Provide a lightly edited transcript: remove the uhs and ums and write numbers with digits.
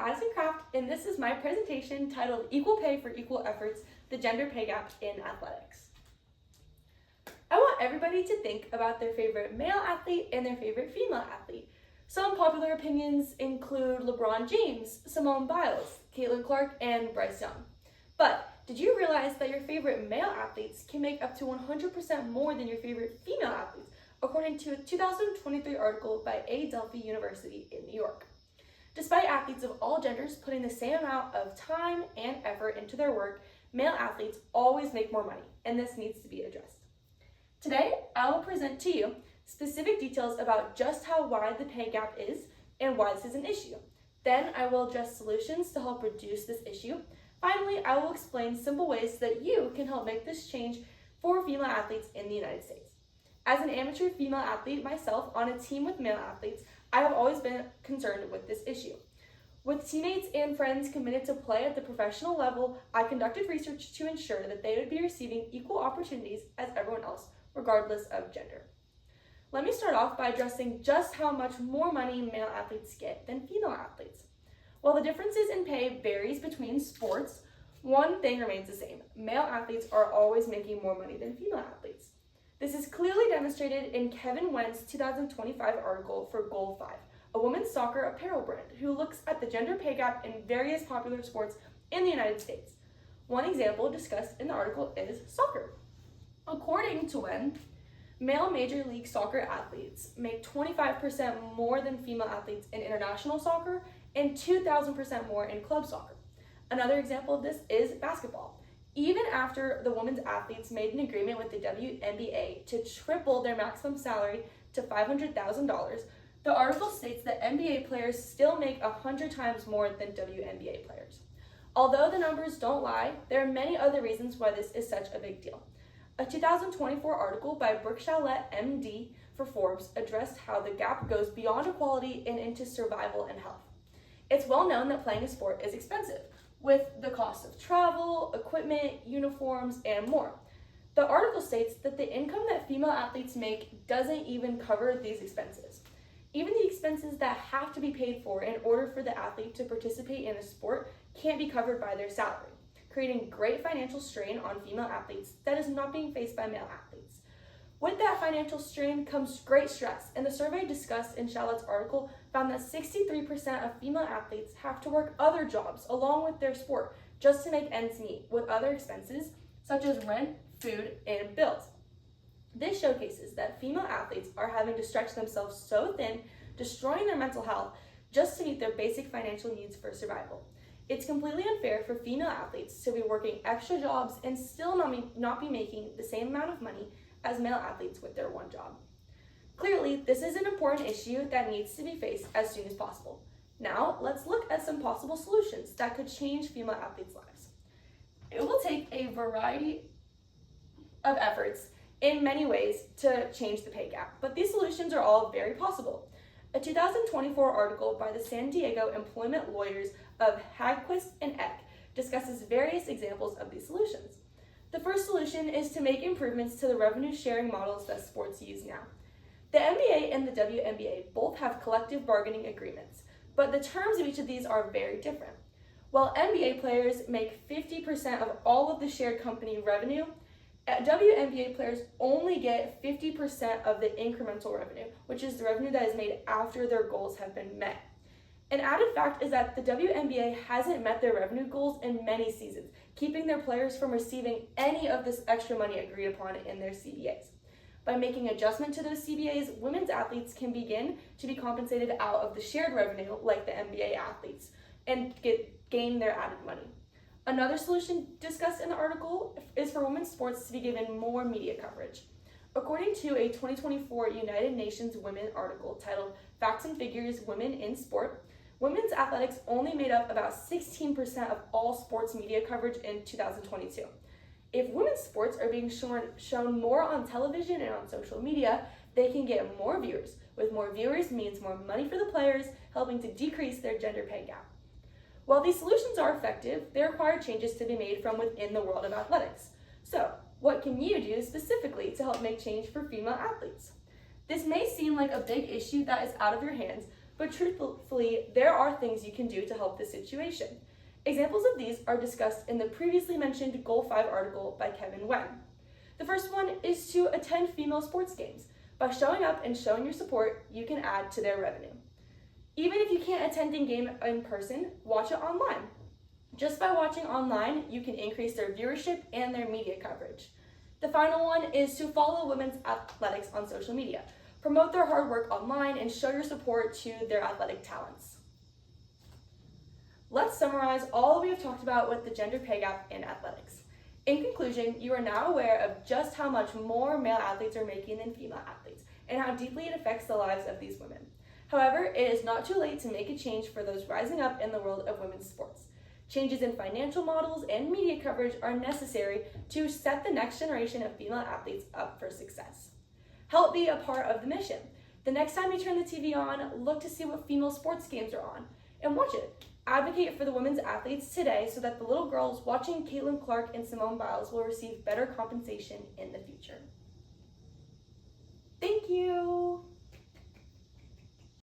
Addison Kraft, and this is my presentation titled Equal Pay for Equal Efforts, the Gender Pay Gap in Athletics. I want everybody to think about their favorite male athlete and their favorite female athlete. Some popular opinions include LeBron James, Simone Biles, Caitlin Clark, and Bryce Young. But did you realize that your favorite male athletes can make up to 100% more than your favorite female athletes, according to a 2023 article by Adelphi University in New York? Despite athletes of all genders putting the same amount of time and effort into their work, male athletes always make more money, and this needs to be addressed. Today, I will present to you specific details about just how wide the pay gap is and why this is an issue. Then I will address solutions to help reduce this issue. Finally, I will explain simple ways that you can help make this change for female athletes in the United States. As an amateur female athlete myself on a team with male athletes, I have always been concerned with this issue. With teammates and friends committed to play at the professional level, I conducted research to ensure that they would be receiving equal opportunities as everyone else, regardless of gender. Let me start off by addressing just how much more money male athletes get than female athletes. While the differences in pay varies between sports, one thing remains the same. Male athletes are always making more money than female athletes. This is clearly demonstrated in Kevin Wen's 2025 article for Goal 5, a women's soccer apparel brand who looks at the gender pay gap in various popular sports in the United States. One example discussed in the article is soccer. According to Wen, male Major League Soccer athletes make 25% more than female athletes in international soccer and 2,000% more in club soccer. Another example of this is basketball. Even after the women's athletes made an agreement with the WNBA to triple their maximum salary to $500,000, the article states that NBA players still make 100 times more than WNBA players. Although the numbers don't lie, there are many other reasons why this is such a big deal. A 2024 article by Brooke Chalette, MD, for Forbes addressed how the gap goes beyond equality and into survival and health. It's well known that playing a sport is expensive, with the cost of travel, equipment, uniforms, and more. The article states that the income that female athletes make doesn't even cover these expenses. Even the expenses that have to be paid for in order for the athlete to participate in a sport can't be covered by their salary, creating great financial strain on female athletes that is not being faced by male athletes. With that financial strain comes great stress, and the survey discussed in Chalette's article found that 63% of female athletes have to work other jobs along with their sport just to make ends meet with other expenses such as rent, food, and bills. This showcases that female athletes are having to stretch themselves so thin, destroying their mental health just to meet their basic financial needs for survival. It's completely unfair for female athletes to be working extra jobs and still not be making the same amount of money as male athletes with their one job. Clearly, this is an important issue that needs to be faced as soon as possible. Now, let's look at some possible solutions that could change female athletes' lives. It will take a variety of efforts in many ways to change the pay gap, but these solutions are all very possible. A 2024 article by the San Diego employment lawyers of Hagquist and Eck discusses various examples of these solutions. The first solution is to make improvements to the revenue sharing models that sports use now. The NBA and the WNBA both have collective bargaining agreements, but the terms of each of these are very different. While NBA players make 50% of all of the shared company revenue, WNBA players only get 50% of the incremental revenue, which is the revenue that is made after their goals have been met. An added fact is that the WNBA hasn't met their revenue goals in many seasons, keeping their players from receiving any of this extra money agreed upon in their CBAs. By making adjustment to those CBAs, women's athletes can begin to be compensated out of the shared revenue like the NBA athletes and gain their added money. Another solution discussed in the article is for women's sports to be given more media coverage. According to a 2024 United Nations Women article titled Facts and Figures, Women in Sport, women's athletics only made up about 16% of all sports media coverage in 2022. If women's sports are being shown more on television and on social media, they can get more viewers. With more viewers means more money for the players, helping to decrease their gender pay gap. While these solutions are effective, they require changes to be made from within the world of athletics. So, what can you do specifically to help make change for female athletes? This may seem like a big issue that is out of your hands, but truthfully, there are things you can do to help this situation. Examples of these are discussed in the previously mentioned Goal 5 article by Kevin Wen. The first one is to attend female sports games. By showing up and showing your support, you can add to their revenue. Even if you can't attend a game in person, watch it online. Just by watching online, you can increase their viewership and their media coverage. The final one is to follow women's athletics on social media. Promote their hard work online and show your support to their athletic talents. Let's summarize all we have talked about with the gender pay gap in athletics. In conclusion, you are now aware of just how much more male athletes are making than female athletes and how deeply it affects the lives of these women. However, it is not too late to make a change for those rising up in the world of women's sports. Changes in financial models and media coverage are necessary to set the next generation of female athletes up for success. Help be a part of the mission. The next time you turn the TV on, look to see what female sports games are on and watch it. Advocate for the women's athletes today so that the little girls watching Caitlin Clark and Simone Biles will receive better compensation in the future.